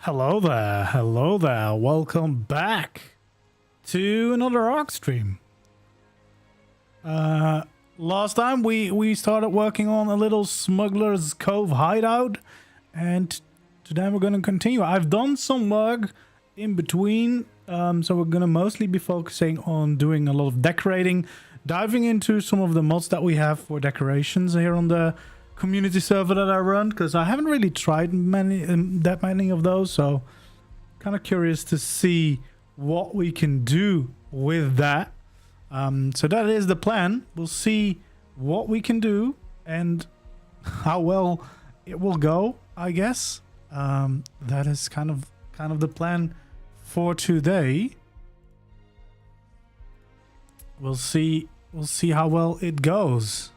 Hello there, welcome back to another ARK stream. Last time we started working on a little Smuggler's Cove hideout, and today we're going to continue. I've done some work in between, so we're going to mostly be focusing on doing a lot of decorating, diving into some of the mods that we have for decorations here on the community server that I run, because I haven't really tried that many of those, so kind of curious to see what we can do with that. So that is the plan. We'll see what we can do and how well it will go, I guess. That is kind of the plan for today. We'll see how well it goes.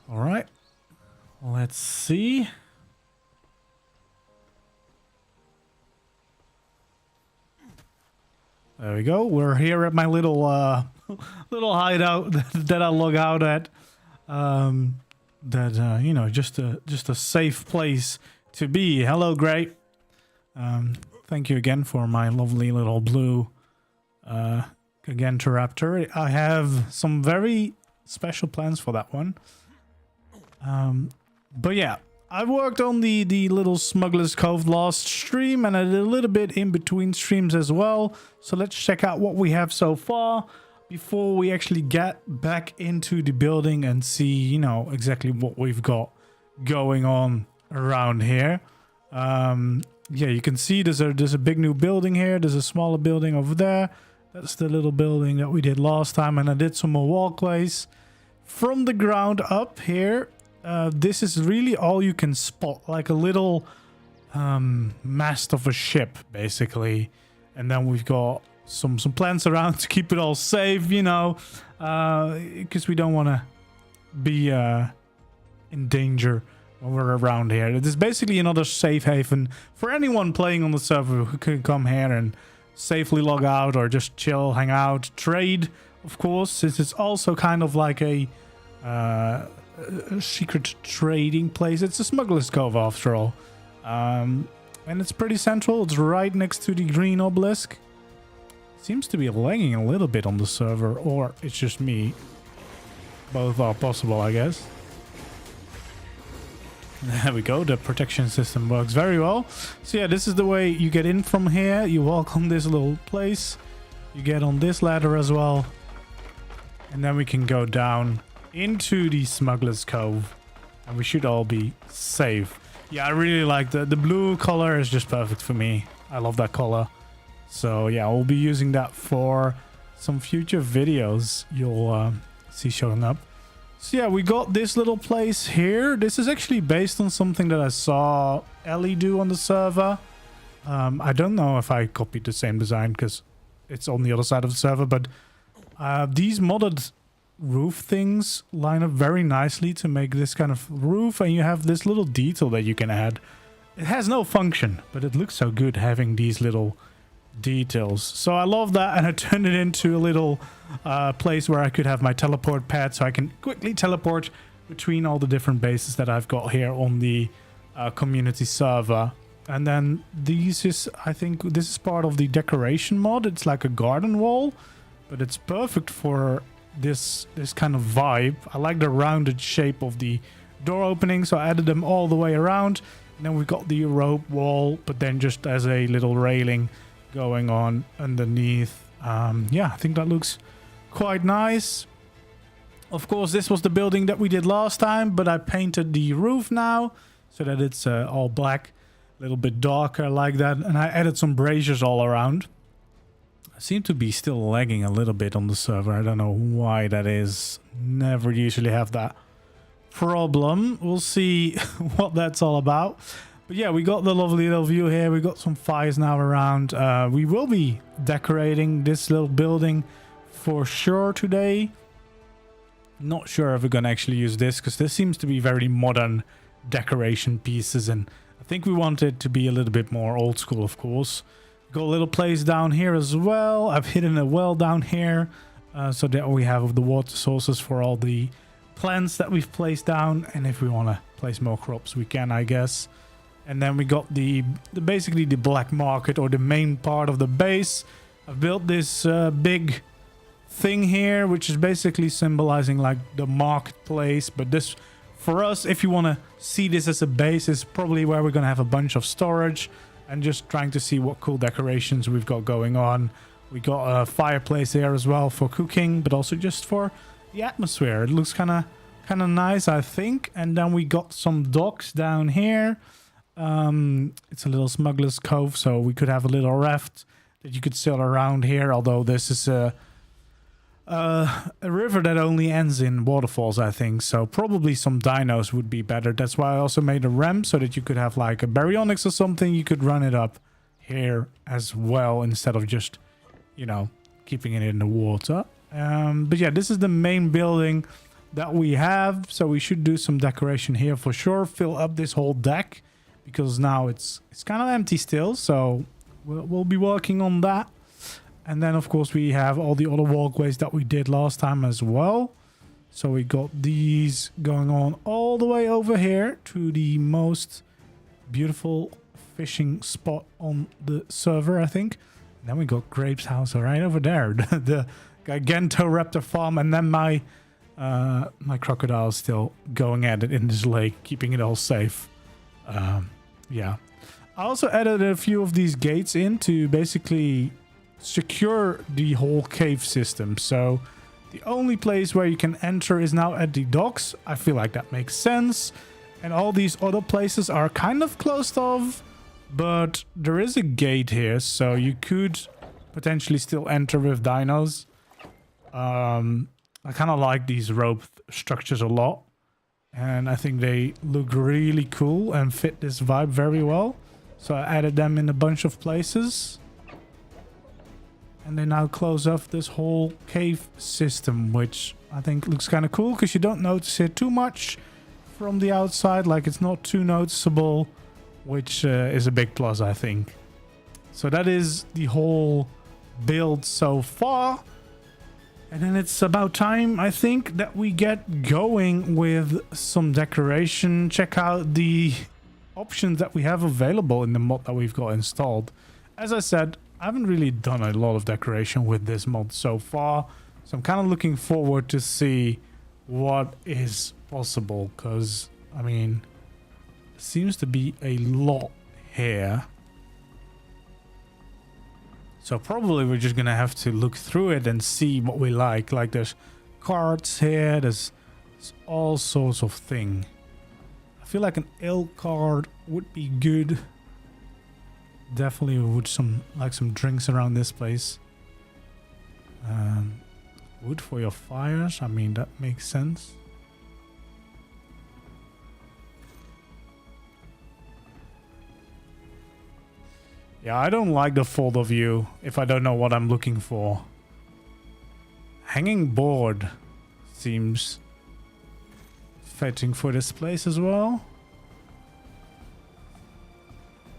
All right, let's see. There we go. We're here at my little little hideout that I log out at. You know, just a safe place to be. Hello, Grape. Thank you again for my lovely little blue Gigantoraptor. I have some very special plans for that one. But yeah, I worked on the little Smuggler's Cove last stream, and I did a little bit in between streams as well. So let's check out what we have so far before we actually get back into the building and see, you know, exactly what we've got going on around here. Yeah, you can see there's a big new building here. There's a smaller building over there. That's the little building that we did last time, and I did some more walkways from the ground up here. This is really all you can spot, like a little mast of a ship, basically. And then we've got some plants around to keep it all safe, you know, because we don't want to be in danger when we're around here. It is basically another safe haven for anyone playing on the server who can come here and safely log out or just chill, hang out, trade, of course, since it's also kind of like a secret trading place. It's a Smuggler's Cove after all, and it's pretty central. It's right next to the green obelisk. Seems to be lagging a little bit on the server, or it's just me. Both are possible, I guess. There we go. The protection system works very well. So yeah, this is the way you get in from here. You walk on this little place, you get on this ladder as well, and then we can go down into the Smuggler's Cove, and we should all be safe. Yeah, I really like the blue color. Is just perfect for me. I love that color. So yeah, we'll be using that for some future videos you'll see showing up. So yeah, we got this little place here. This is actually based on something that I saw Ellie do on the server. I don't know if I copied the same design because it's on the other side of the server, but these modded roof things line up very nicely to make this kind of roof, and you have this little detail that you can add. It has no function, but it looks so good having these little details. So I love that, and I turned it into a little place where I could have my teleport pad, so I can quickly teleport between all the different bases that I've got here on the community server. And then I think this is part of the decoration mod. It's like a garden wall, but it's perfect for this kind of vibe. I like the rounded shape of the door opening, so I added them all the way around. And then we've got the rope wall, but then just as a little railing going on underneath. Yeah, I think that looks quite nice. Of course, this was the building that we did last time, but I painted the roof now so that it's all black, a little bit darker like that, and I added some braziers all around. I seem to be still lagging a little bit on the server. I don't know why that is. Never usually have that problem. We'll see what that's all about. But yeah, we got the lovely little view here. We got some fires now around. We will be decorating this little building for sure today. Not sure if we're going to actually use this, because this seems to be very modern decoration pieces, and I think we want it to be a little bit more old school, of course. Got a little place down here as well. I've hidden a well down here so that we have the water sources for all the plants that we've placed down, and if we want to place more crops we can, I guess. And then we got the basically the black market, or the main part of the base. I've built this big thing here, which is basically symbolizing like the marketplace. But this, for us, if you want to see this as a base, is probably where we're going to have a bunch of storage, and just trying to see what cool decorations we've got going on. We got a fireplace here as well for cooking, but also just for the atmosphere. It looks kind of nice, I think. And then we got some docks down here. It's a little Smuggler's Cove, so we could have a little raft that you could sail around here. Although this is a river that only ends in waterfalls, I think. So probably some dinos would be better. That's why I also made a ramp, so that you could have like a baryonyx or something. You could run it up here as well, instead of just, you know, keeping it in the water. But yeah, this is the main building that we have. So we should do some decoration here for sure. Fill up this whole deck, because now it's kind of empty still. So we'll be working on that. And then, of course, we have all the other walkways that we did last time as well. So we got these going on all the way over here to the most beautiful fishing spot on the server, I think. And then we got Grape's house right over there. The Gigantoraptor farm. And then my crocodile is still going at it in this lake, keeping it all safe. Yeah. I also added a few of these gates in to basically secure the whole cave system. So the only place where you can enter is now at the docks. I feel like that makes sense. And all these other places are kind of closed off, but there is a gate here, so you could potentially still enter with dinos. I kind of like these rope structures a lot, and I think they look really cool and fit this vibe very well. So I added them in a bunch of places. And they now close off this whole cave system, which I think looks kind of cool, because you don't notice it too much from the outside. Like, it's not too noticeable, which is a big plus, I think. So that is the whole build so far. And then it's about time, I think, that we get going with some decoration. Check out the options that we have available in the mod that we've got installed. As I said, I haven't really done a lot of decoration with this mod so far, so I'm kind of looking forward to see what is possible, because, I mean, there seems to be a lot here. So probably we're just gonna have to look through it and see what we like. Like, there's cards here, there's all sorts of things. I feel like an ale card would be good. Definitely would some drinks around this place. Wood for your fires. I mean, that makes sense. Yeah, I don't like the folder view if I don't know what I'm looking for. Hanging board seems fitting for this place as well.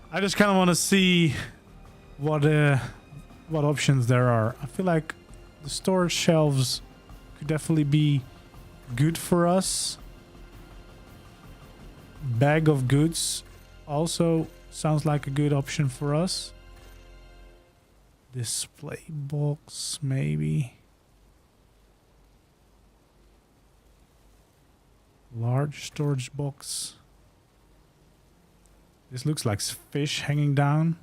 I just kind of want to see what options there are. I feel like the storage shelves could definitely be good for us. Bag of goods also sounds like a good option for us. Display box, maybe. Large storage box. This looks like fish hanging down.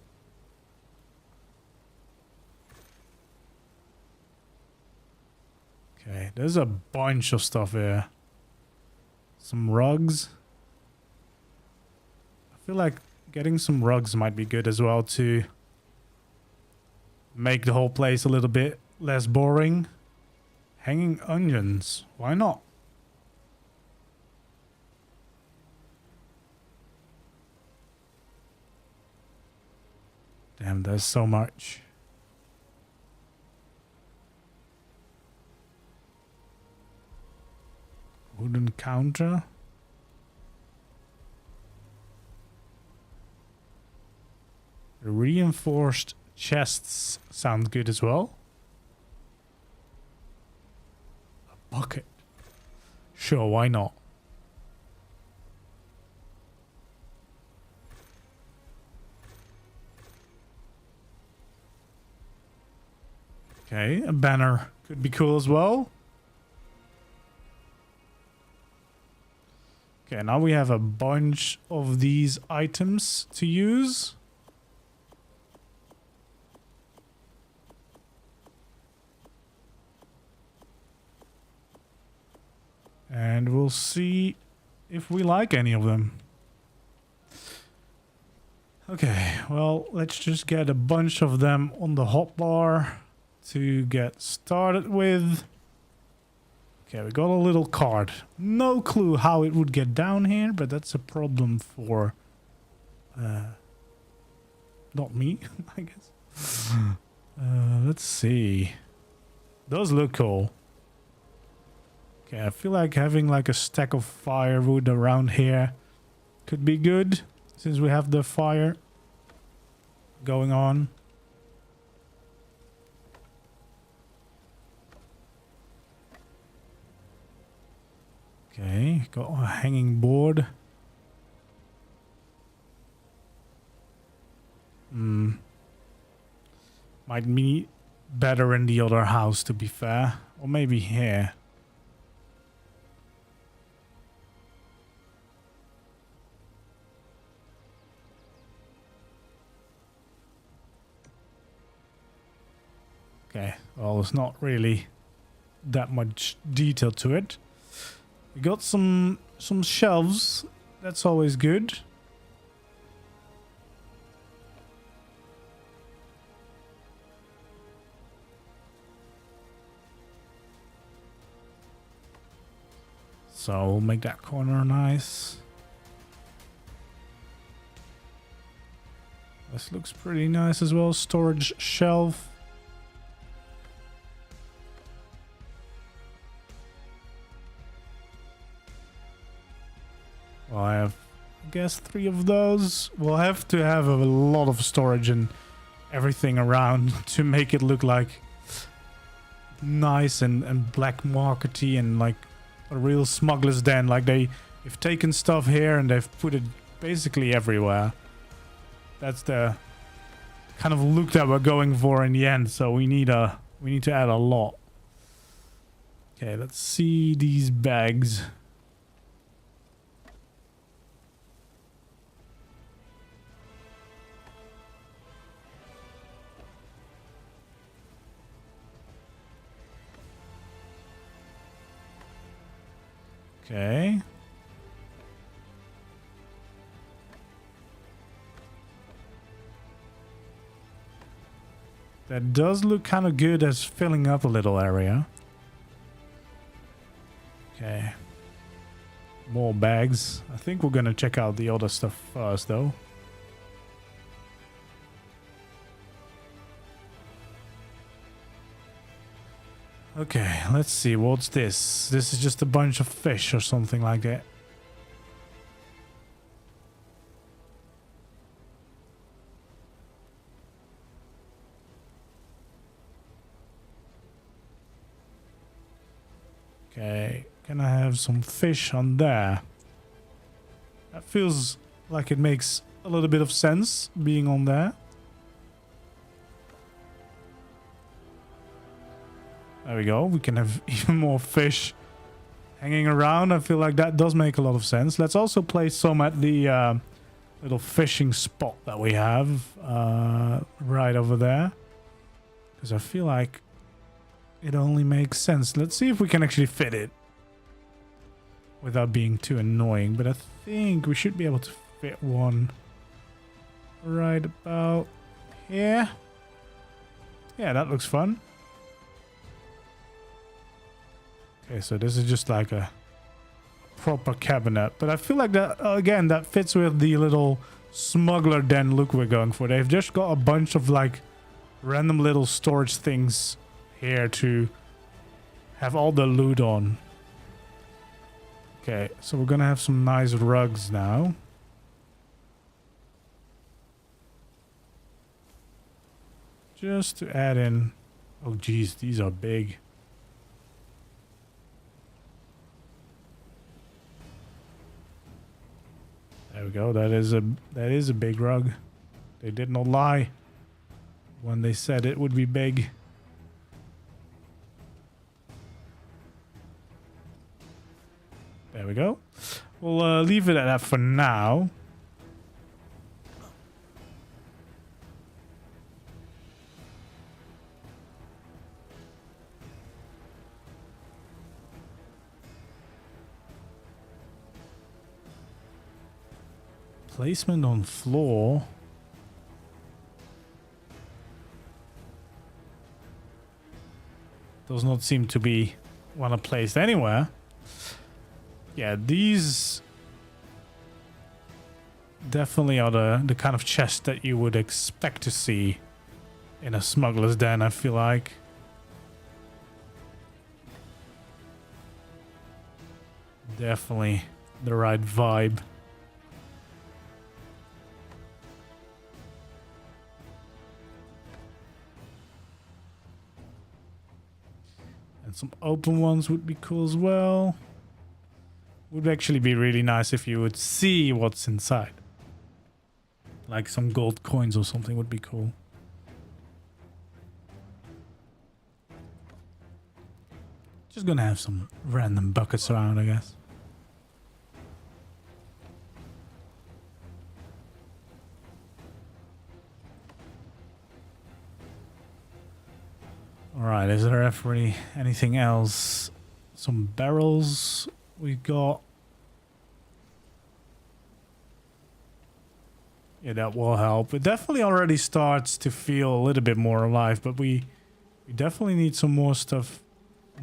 Okay, there's a bunch of stuff here. Some rugs. I feel like getting some rugs might be good as well to make the whole place a little bit less boring. Hanging onions. Why not? Damn, there's so much. Wooden counter. Reinforced chests sound good as well. A bucket. Sure, why not? Okay, a banner could be cool as well. Okay, now we have a bunch of these items to use. And we'll see if we like any of them. Okay, well, let's just get a bunch of them on the hotbar to get started with. Okay, we got a little card. No clue how it would get down here, but that's a problem for not me, I guess. Let's see. Those look cool. Okay, I feel like having like a stack of firewood around here could be good, since we have the fire going on. Okay, got a hanging board. Might be better in the other house, to be fair. Or maybe here. Okay, well, there's not really that much detail to it. We got some shelves. That's always good. So we'll make that corner nice. This looks pretty nice as well. Storage shelf. Well, I have, I guess, 3 of those. We'll have to have a lot of storage and everything around to make it look like nice and black markety and like a real smuggler's den. Like they've taken stuff here and they've put it basically everywhere. That's the kind of look that we're going for in the end. So we need to add a lot. Okay, let's see these bags. Okay. That does look kind of good as filling up a little area. Okay. More bags. I think we're gonna check out the other stuff first, though. Okay, let's see. What's this? This is just a bunch of fish or something like that. Okay, can I have some fish on there? That feels like it makes a little bit of sense being on there. There we go. We can have even more fish hanging around. I feel like that does make a lot of sense. Let's also place some at the little fishing spot that we have right over there. Because I feel like it only makes sense. Let's see if we can actually fit it without being too annoying. But I think we should be able to fit one right about here. Yeah, that looks fun. Okay, so this is just like a proper cabinet. But I feel like that, again, that fits with the little smuggler den look we're going for. They've just got a bunch of like random little storage things here to have all the loot on. Okay, so we're gonna have some nice rugs now. Just to add in... Oh geez, these are big. go. That is a big rug. They did not lie when they said it would be big. There we go. We'll leave it at that for now. Placement on floor. Does not seem to be wanna placed anywhere. Yeah, these definitely are the kind of chest that you would expect to see in a smuggler's den, I feel like. Definitely the right vibe. And some open ones would be cool as well. Would actually be really nice if you would see what's inside. Like some gold coins or something would be cool. Just gonna have some random buckets around, I guess. Alright, is there ever anything else? Some barrels we got. Yeah, that will help. It definitely already starts to feel a little bit more alive, but we definitely need some more stuff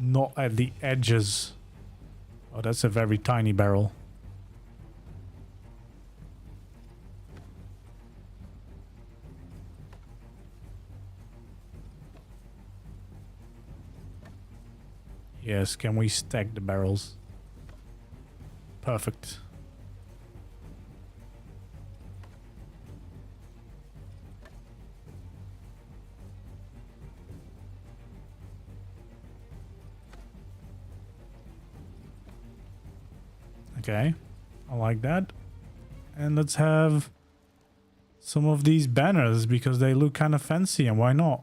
not at the edges. Oh, that's a very tiny barrel. Yes, can we stack the barrels? Perfect. Okay, I like that. And let's have some of these banners because they look kind of fancy, and why not?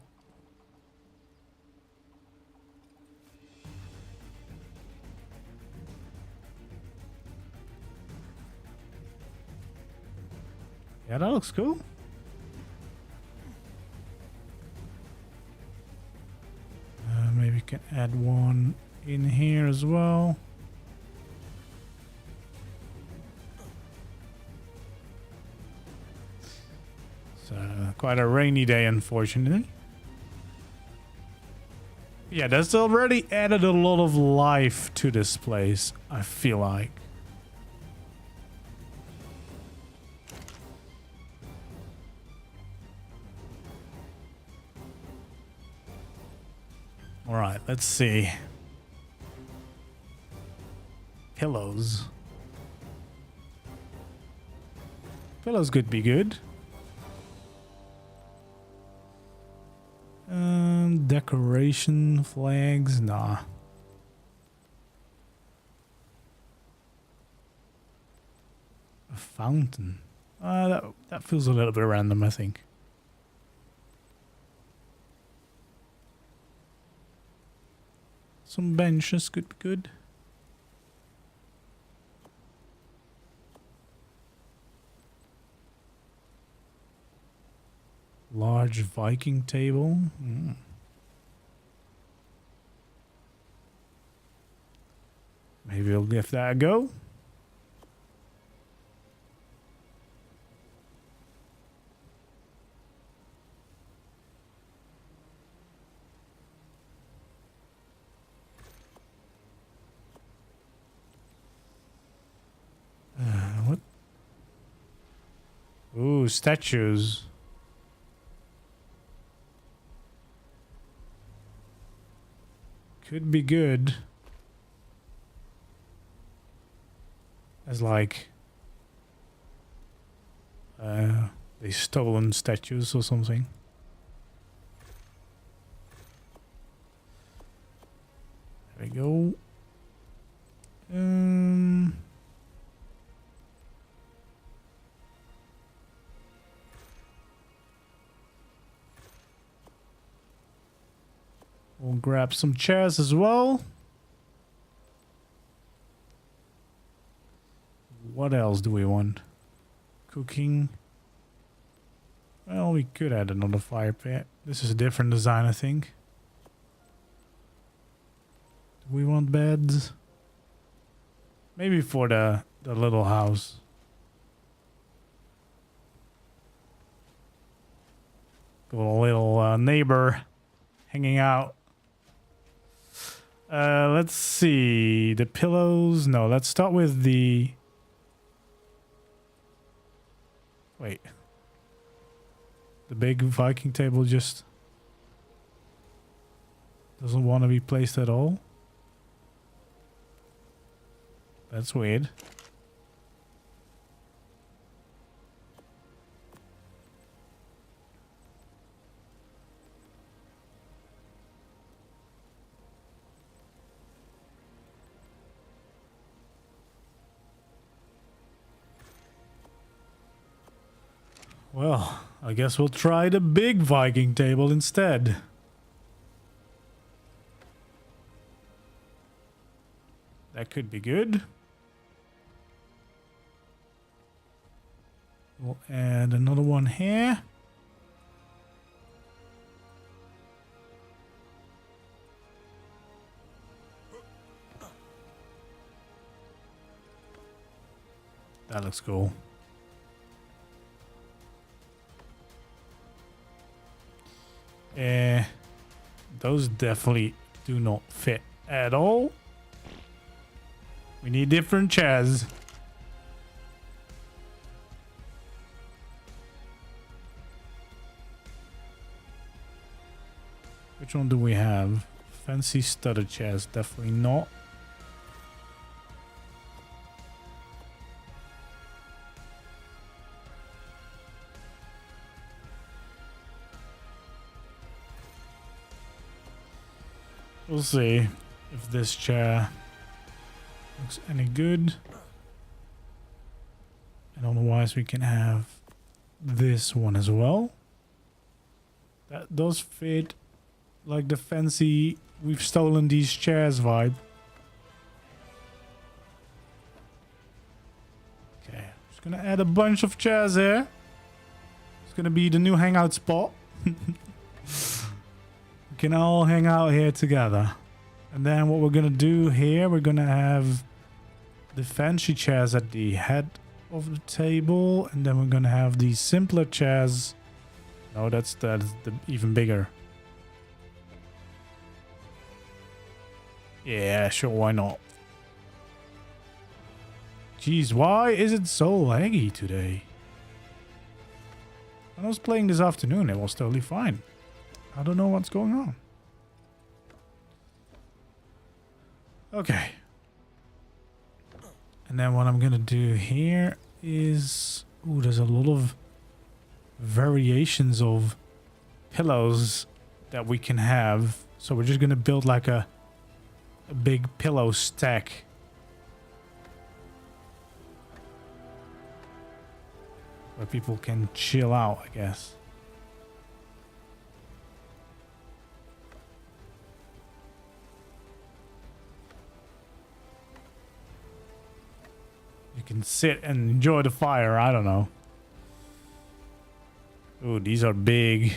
Yeah, that looks cool. Maybe we can add one in here as well. It's quite a rainy day, unfortunately. Yeah, that's already added a lot of life to this place, I feel like. All right, let's see. Pillows. Pillows could be good. Decoration flags, nah. A fountain. That feels a little bit random, I think. Some benches could be good. Large Viking table. Maybe we'll give that a go. What? Ooh, statues. Could be good. As like they stolen statues or something. There we go. We'll grab some chairs as well. What else do we want? Cooking. Well, we could add another fire pit. This is a different design, I think. Do we want beds? Maybe for the little house. Got a little neighbor hanging out. Let's see. The pillows. No, let's start with the... Wait. The big Viking table just doesn't want to be placed at all. That's weird. Well, I guess we'll try the big Viking table instead. That could be good. We'll add another one here. That looks cool. Those definitely do not fit at all. We need different chairs. Which one do we have? Fancy studded chairs, definitely not. We'll see if this chair looks any good. And otherwise we can have this one as well. That does fit like the fancy we've stolen these chairs vibe. Okay, just gonna add a bunch of chairs here. It's gonna be the new hangout spot. We can all hang out here together. And then what we're gonna do here, we're gonna have the fancy chairs at the head of the table, and then we're gonna have these simpler chairs. No, that's the even bigger. Yeah, sure, why not? Jeez, why is it so laggy today? When I was playing this afternoon, it was totally fine. I don't know what's going on. Okay. And then what I'm gonna do here is... Ooh, there's a lot of variations of pillows that we can have. So we're just gonna build like a big pillow stack. Where people can chill out, I guess. You can sit and enjoy the fire. I don't know. Ooh, these are big.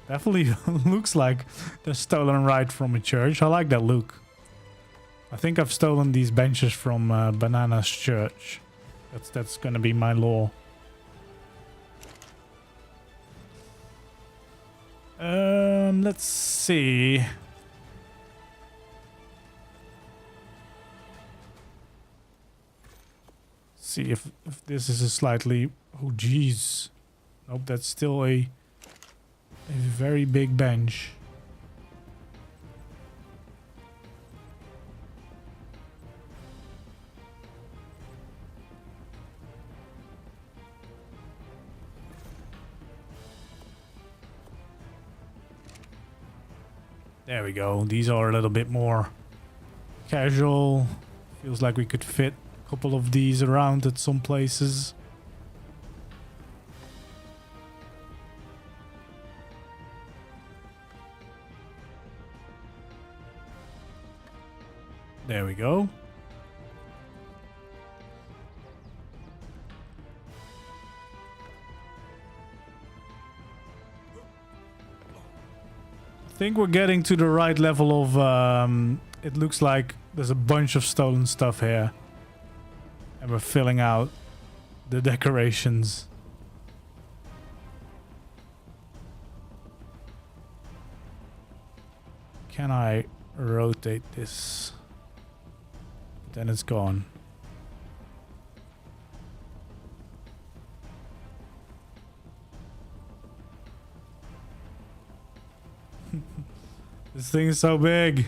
Definitely looks like they're stolen right from a church. I like that look. I think I've stolen these benches from Banana's church. That's gonna be my law. Let's see. See if this is a slightly... Oh, jeez. Nope, that's still a very big bench. There we go. These are a little bit more casual. Feels like we could fit couple of these around at some places. There we go. I think we're getting to the right level of it looks like there's a bunch of stolen stuff here. And we're filling out the decorations. Can I rotate this? Then it's gone. This thing is so big.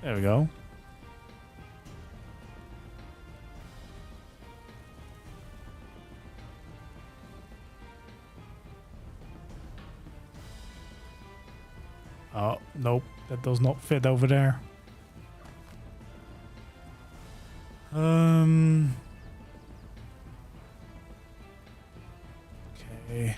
There we go. Oh, nope. That does not fit over there. Okay.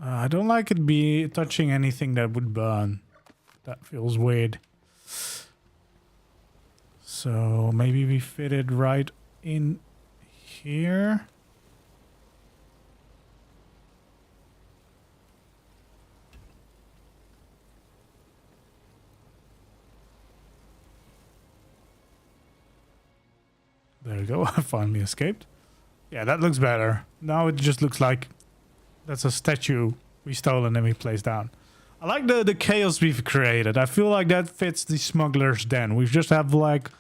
I don't like it be touching anything that would burn. That feels weird. So maybe we fit it right in here. There we go. I finally escaped. Yeah, that looks better. Now it just looks like that's a statue we stole and then we placed down. I like the chaos we've created. I feel like that fits the smuggler's den. We just have like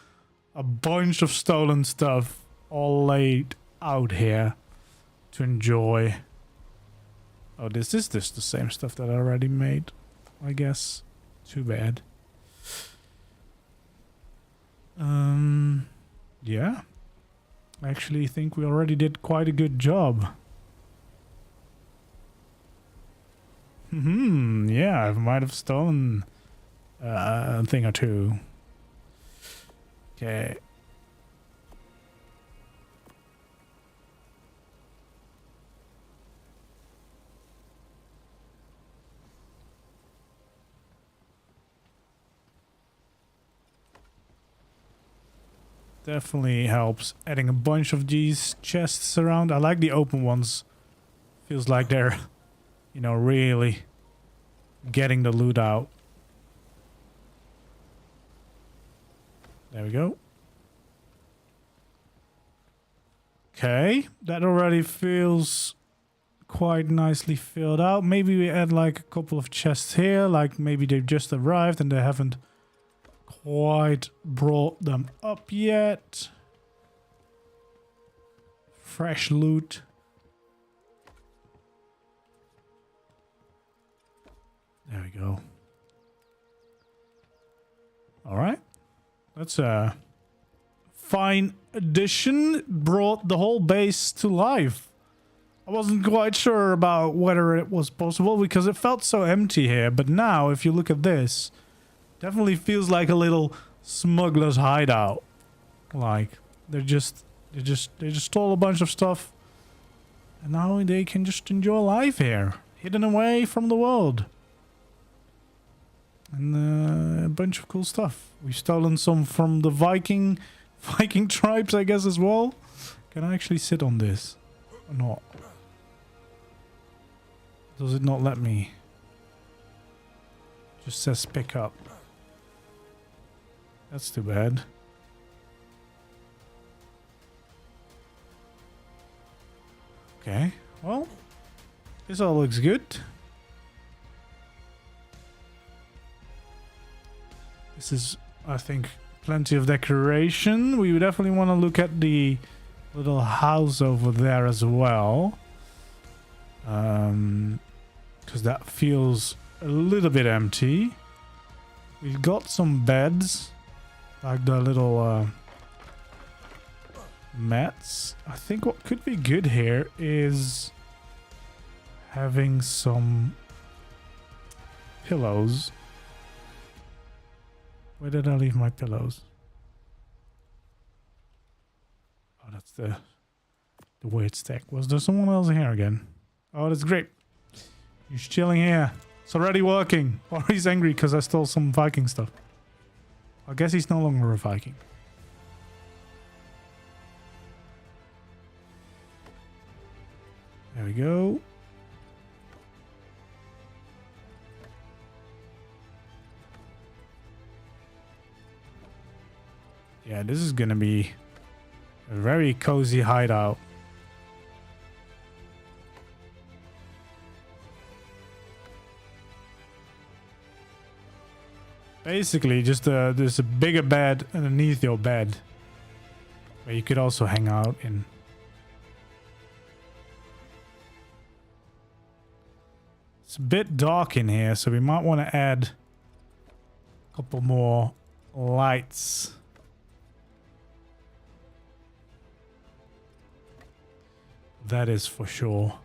a bunch of stolen stuff all laid out here to enjoy. Oh, this is just the same stuff that I already made, I guess. Too bad. Yeah. I actually think we already did quite a good job. Yeah, I might have stolen a thing or two. Okay. Definitely helps adding a bunch of these chests around. I like the open ones. Feels like they're, you know, really getting the loot out. There we go. Okay, that already feels quite nicely filled out. Maybe we add like a couple of chests here, like maybe they've just arrived and they haven't quite brought them up yet. Fresh loot. There we go. All right. That's a fine addition. Brought the whole base to life. I wasn't quite sure about whether it was possible because it felt so empty here. But now, if you look at this, definitely feels like a little smuggler's hideout. Like they just stole a bunch of stuff, and now they can just enjoy life here, hidden away from the world. And a bunch of cool stuff. We've stolen some from the Viking tribes, I guess, as well. Can I actually sit on this or not? Does it not let me? Just says pick up. That's too bad. Okay, well, this all looks good. This is, I think, plenty of decoration. We would definitely want to look at the little house over there as well. Because that feels a little bit empty. We've got some beds, like the little mats. I think what could be good here is having some pillows. Where did I leave my pillows? Oh, that's the weird stack. Was there someone else here again? Oh, that's great. He's chilling here. It's already working. Or he's angry because I stole some Viking stuff. I guess he's no longer a Viking. There we go. Yeah, this is gonna be a very cozy hideout. Basically, just there's a bigger bed underneath your bed where you could also hang out in. It's a bit dark in here, so we might want to add a couple more lights. That is for sure.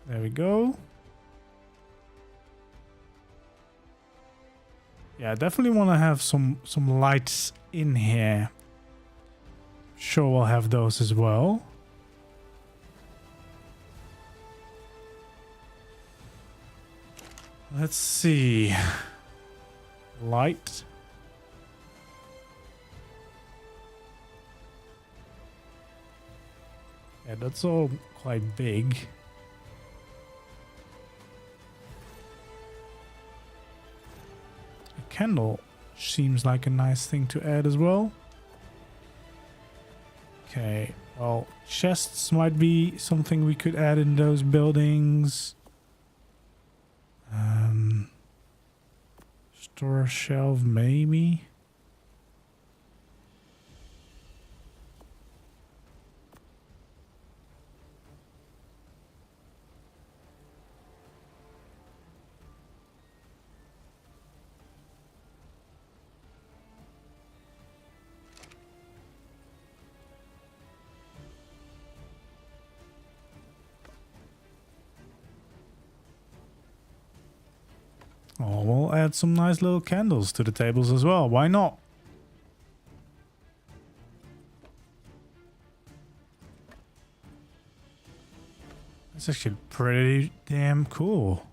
There we go. Yeah, I definitely want to have some lights in here. Sure, we'll have those as well. Let's see. Light. Yeah, that's all quite big. A candle seems like a nice thing to add as well. Okay, well, chests might be something we could add in those buildings. Store shelf, maybe. Oh, we'll add some nice little candles to the tables as well. Why not? That's actually pretty damn cool.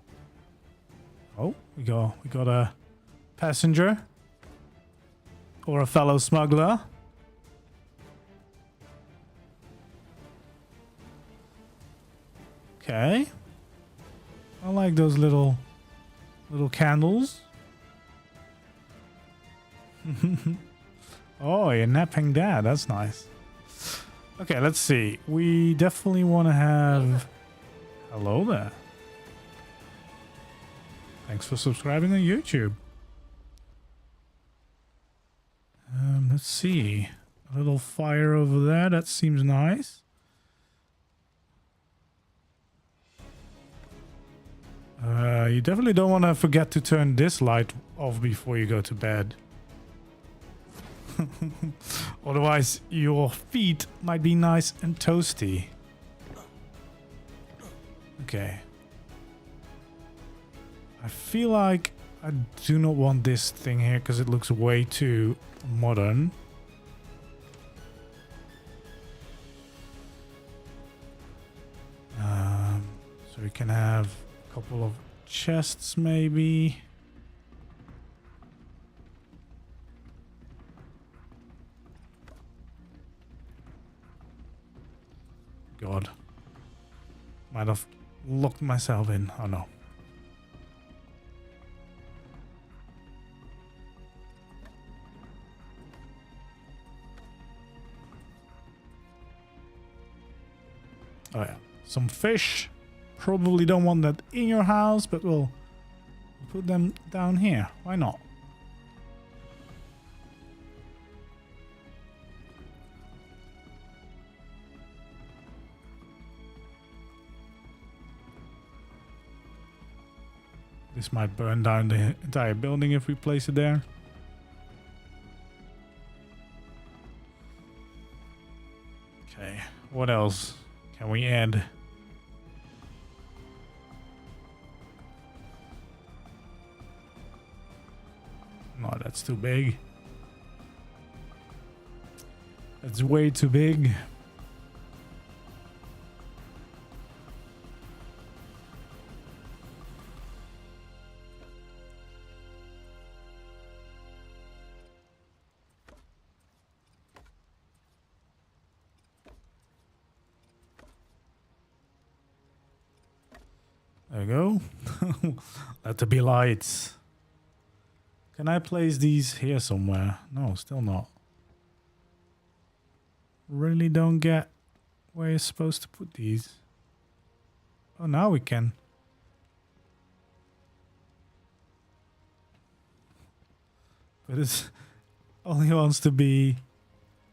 Oh, we got a passenger or a fellow smuggler. Okay. I like those little candles. Oh, you're napping there. That's nice. Okay, let's see. We definitely want to have... Hello there. Thanks for subscribing on YouTube. Let's see. A little fire over there. That seems nice. You definitely don't want to forget to turn this light off before you go to bed. Otherwise, your feet might be nice and toasty. Okay. I feel like I do not want this thing here because it looks way too modern. So we can have a couple of chests maybe. God. Might have locked myself in. Oh no. Oh yeah. Some fish. Probably don't want that in your house, but we'll put them down here. Why not? This might burn down the entire building if we place it there. Okay, what else can we add? No, that's too big. That's way too big. There we go. Let there be lights. Can I place these here somewhere? No, still not. Really don't get where you're supposed to put these. Oh, now we can. But it only wants to be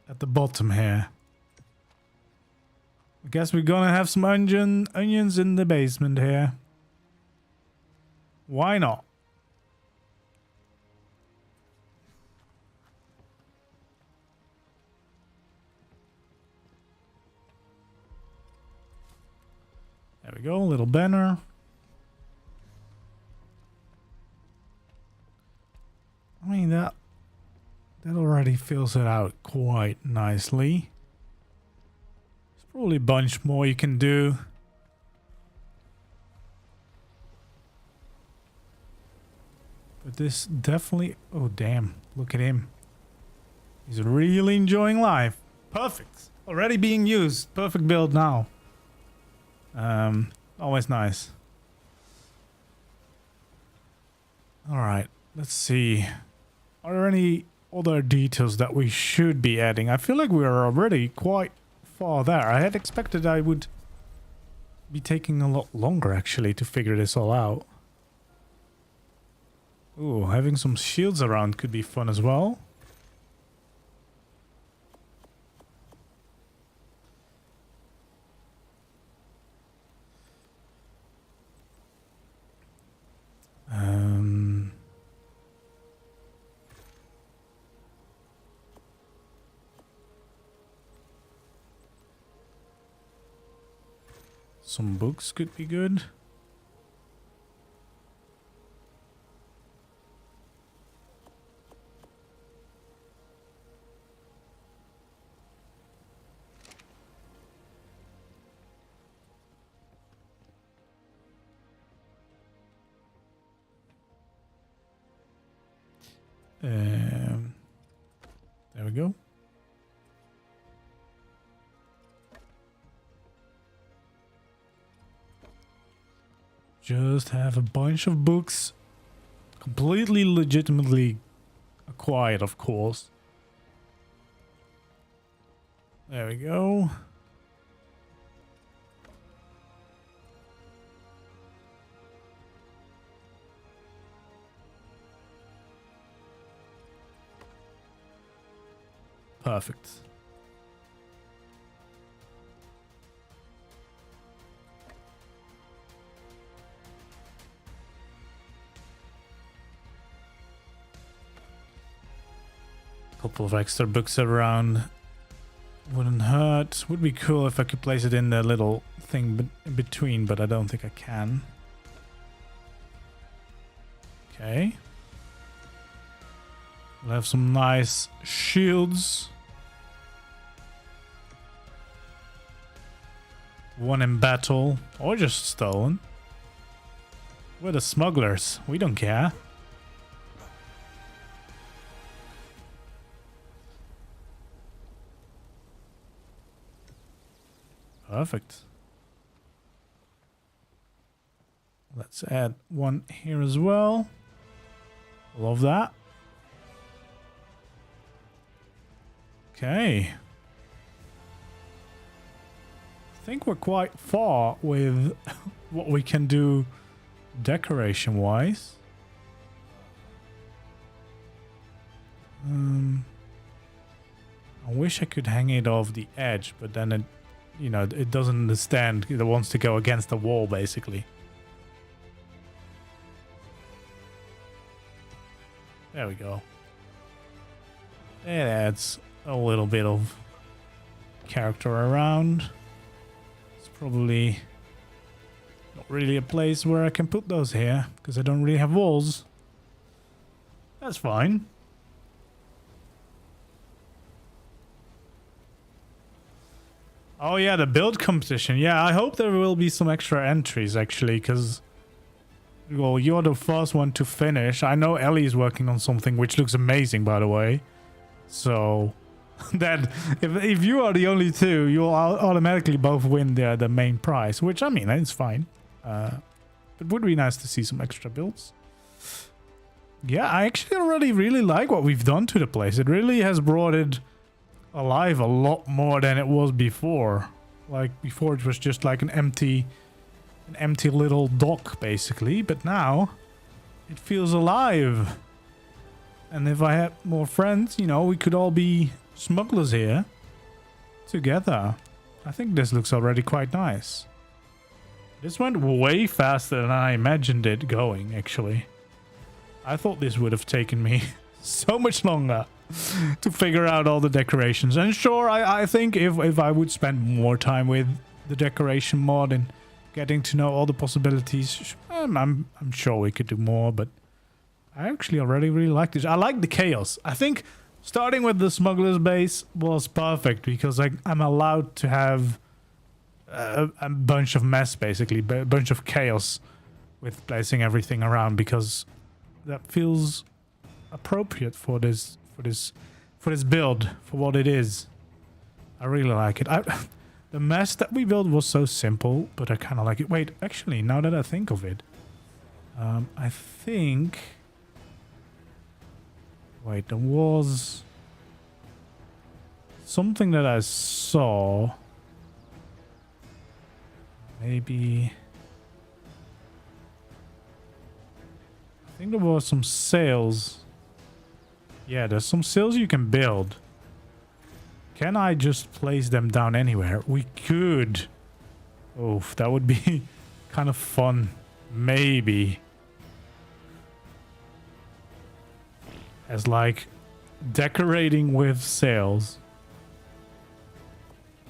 at the bottom here. I guess we're gonna have some onions in the basement here. Why not? There we go, a little banner. I mean, that already fills it out quite nicely. There's probably a bunch more you can do. But this definitely... Oh, damn. Look at him. He's really enjoying life. Perfect. Already being used. Perfect build now. Always nice. Alright, let's see. Are there any other details that we should be adding? I feel like we're already quite far there. I had expected I would be taking a lot longer actually to figure this all out. Ooh, having some shields around could be fun as well. Some books could be good. There we go. Just have a bunch of books, completely legitimately acquired, of course. There we go. Perfect. Couple of extra books around wouldn't hurt. Would be cool if I could place it in the little thing in between, but I don't think I can. Okay. We'll have some nice shields. Won in battle or just stolen. We're the smugglers. We don't care. Perfect. Let's add one here as well. Love that. Okay. I think we're quite far with what we can do decoration wise. I wish I could hang it off the edge, but then it, you know, it doesn't understand. It wants to go against the wall basically. There we go. It adds a little bit of character around. It's probably not really a place where I can put those here because I don't really have walls. That's fine. Oh yeah, the build competition. Yeah, I hope there will be some extra entries actually, because well, you're the first one to finish. I know Ellie's working on something which looks amazing, by the way. So that if you are the only two, you'll automatically both win the main prize, which I mean, it's fine. It would be nice to see some extra builds. Yeah, I actually already really like what we've done to the place. It really has brought it alive a lot more than it was before. Like before it was just like an empty little dock basically, but now it feels alive. And if I had more friends, you know, we could all be smugglers here together. I think this looks already quite nice. This went way faster than I imagined it going, actually. I thought this would have taken me so much longer to figure out all the decorations. And sure, I think if I would spend more time with the decoration mod and getting to know all the possibilities, I'm sure we could do more, but I actually already really like this. I like the chaos. I think starting with the smuggler's base was perfect because I'm allowed to have a bunch of mess, basically, a bunch of chaos with placing everything around, because that feels appropriate for this build, for what it is. I really like it. The mess that we built was so simple, but I kind of like it. Wait, actually, now that I think of it, I think... Wait, there was something that I saw. Maybe... I think there was some sails. Yeah, there's some sails you can build. Can I just place them down anywhere? We could. Oof, that would be kind of fun. Maybe. As like decorating with sails.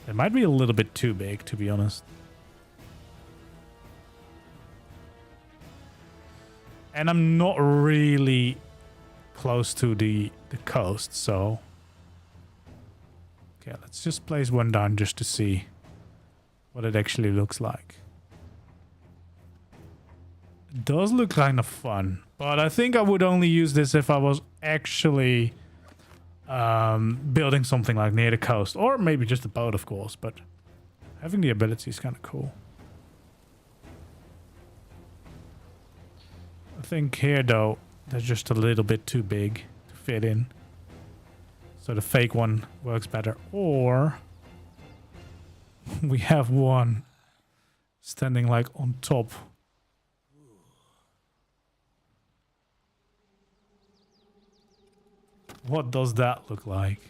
It might be a little bit too big, to be honest. And I'm not really close to the coast, so... Okay, let's just place one down just to see what it actually looks like. It does look kind of fun, but I think I would only use this if I was actually building something like near the coast, or maybe just a boat, of course, but having the ability is kind of cool. I think here, though, they're just a little bit too big to fit in. So the fake one works better. Or we have one standing like on top. What does that look like?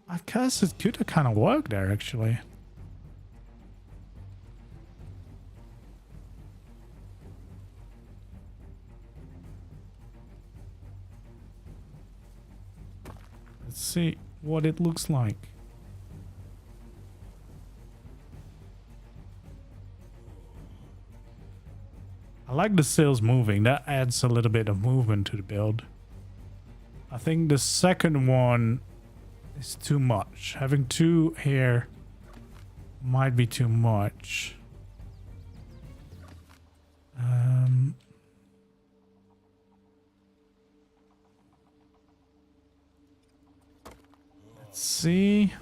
I guess it could have kind of worked there, actually. Let's see what it looks like. I like the sails moving. That adds a little bit of movement to the build. I think the second one is too much. Having two here might be too much. Let's see.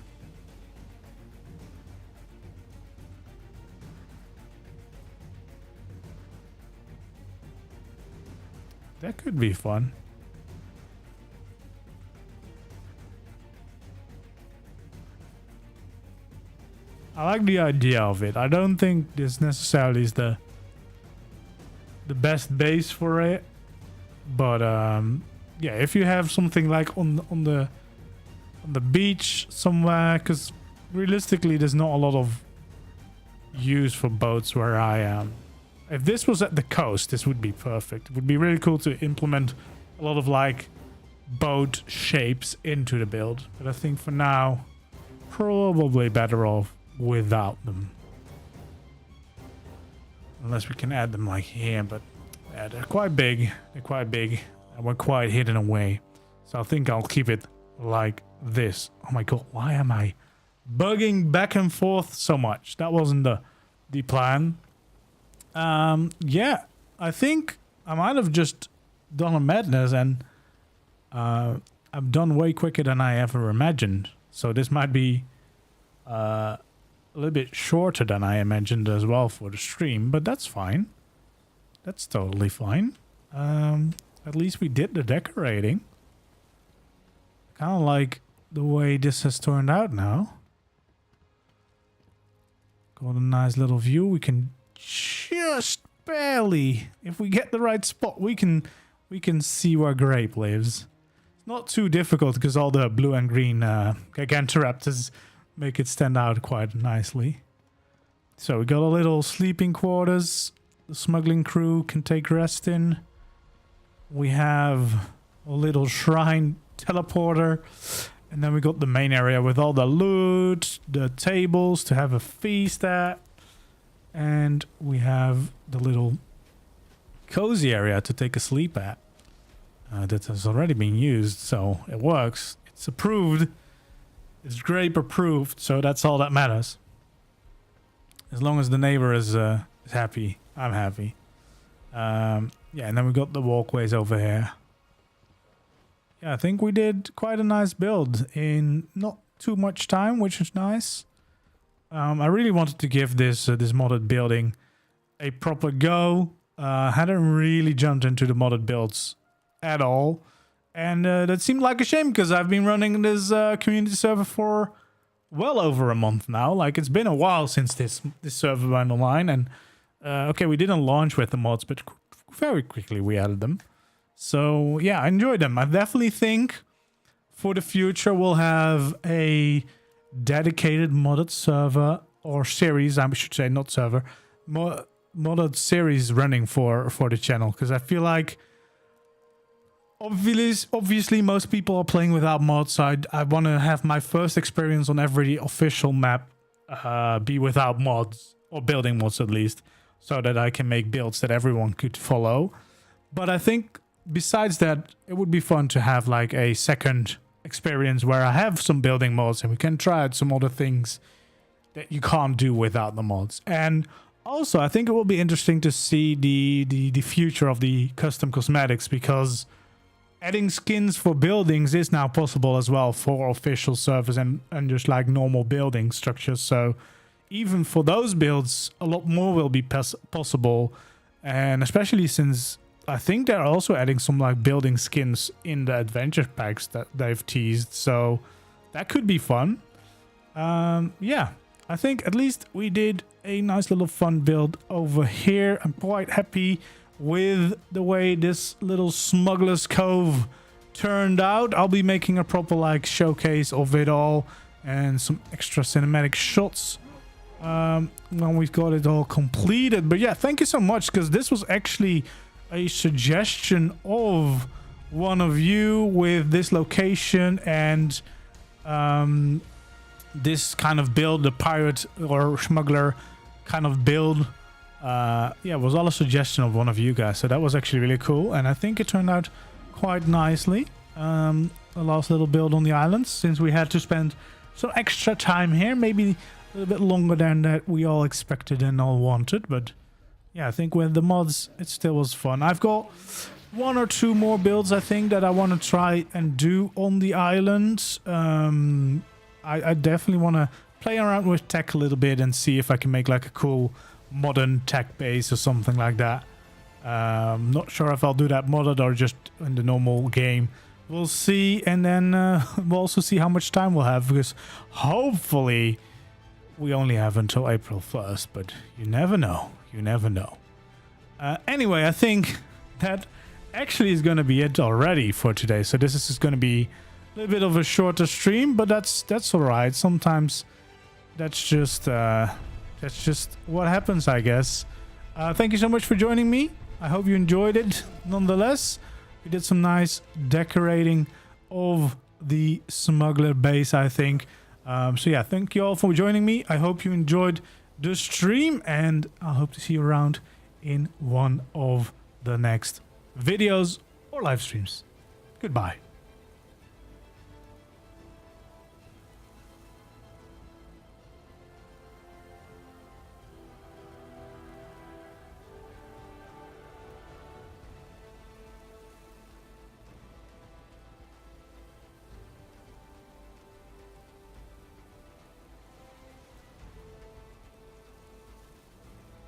That could be fun. I like the idea of it. I don't think this necessarily is the best base for it, but yeah, if you have something like on the beach somewhere, because realistically there's not a lot of use for boats where I am. If this was at the coast, this would be perfect. It would be really cool to implement a lot of like boat shapes into the build. But I think for now, probably better off without them. Unless we can add them like here, but yeah, they're quite big. They're quite big and we're quite hidden away. So I think I'll keep it like this. Oh my god, why am I bugging back and forth so much? That wasn't the plan. Yeah, I think I might have just done a madness and I've done way quicker than I ever imagined. So this might be a little bit shorter than I imagined as well for the stream, but that's fine. That's totally fine. At least we did the decorating. Kind of like the way this has turned out now. Got a nice little view. We can just barely, if we get the right spot, we can see where Grape lives. It's not too difficult because all the blue and green Gigantoraptors make it stand out quite nicely. So we got a little sleeping quarters. The smuggling crew can take rest in. We have a little shrine teleporter. And then we got the main area with all the loot, the tables to have a feast at. And we have the little cozy area to take a sleep at. That has already been used, so it works. It's approved. It's Grape approved, so that's all that matters. As long as the neighbor is happy, I'm happy. Yeah, and then we got the walkways over here. Yeah, I think we did quite a nice build in not too much time, which is nice. I really wanted to give this this modded building a proper go. Hadn't really jumped into the modded builds at all. And that seemed like a shame because I've been running this community server for well over a month now. Like, it's been a while since this server went online. And okay, we didn't launch with the mods, but very quickly we added them. So yeah, I enjoyed them. I definitely think for the future we'll have a dedicated modded server or series, I should say, not server, modded series running for the channel, because I feel like obviously most people are playing without mods, so I want to have my first experience on every official map be without mods, or building mods at least, so that I can make builds that everyone could follow. But I think besides that, it would be fun to have like a second experience where I have some building mods and we can try out some other things that you can't do without the mods. And also, I think it will be interesting to see the future of the custom cosmetics, because adding skins for buildings is now possible as well for official servers and just like normal building structures. So even for those builds, a lot more will be possible. And especially since I think they're also adding some like building skins in the adventure packs that they've teased. So that could be fun. Yeah, I think at least we did a nice little fun build over here. I'm quite happy with the way this little Smuggler's Cove turned out. I'll be making a proper like showcase of it all and some extra cinematic shots when we've got it all completed. But yeah, thank you so much, because this was actually a suggestion of one of you with this location and this kind of build, the pirate or smuggler kind of build. Yeah, it was all a suggestion of one of you guys, so that was actually really cool, and I think it turned out quite nicely. The last little build on the islands, since we had to spend some extra time here, maybe a little bit longer than that we all expected and all wanted, but yeah, I think with the mods it still was fun. I've got one or two more builds I think that I want to try and do on the island. I definitely want to play around with tech a little bit and see if I can make like a cool modern tech base or something like that. Not sure if I'll do that modded or just in the normal game. We'll see, and then we'll also see how much time we'll have, because hopefully we only have until April 1st, but you never know. You never know. Anyway, I think that actually is going to be it already for today. So this is going to be a little bit of a shorter stream, but that's all right. Sometimes that's just what happens, I guess. Thank you so much for joining me. I hope you enjoyed it. Nonetheless, we did some nice decorating of the smuggler base, I think. So yeah, thank you all for joining me. I hope you enjoyed the stream, and I hope to see you around in one of the next videos or live streams. Goodbye.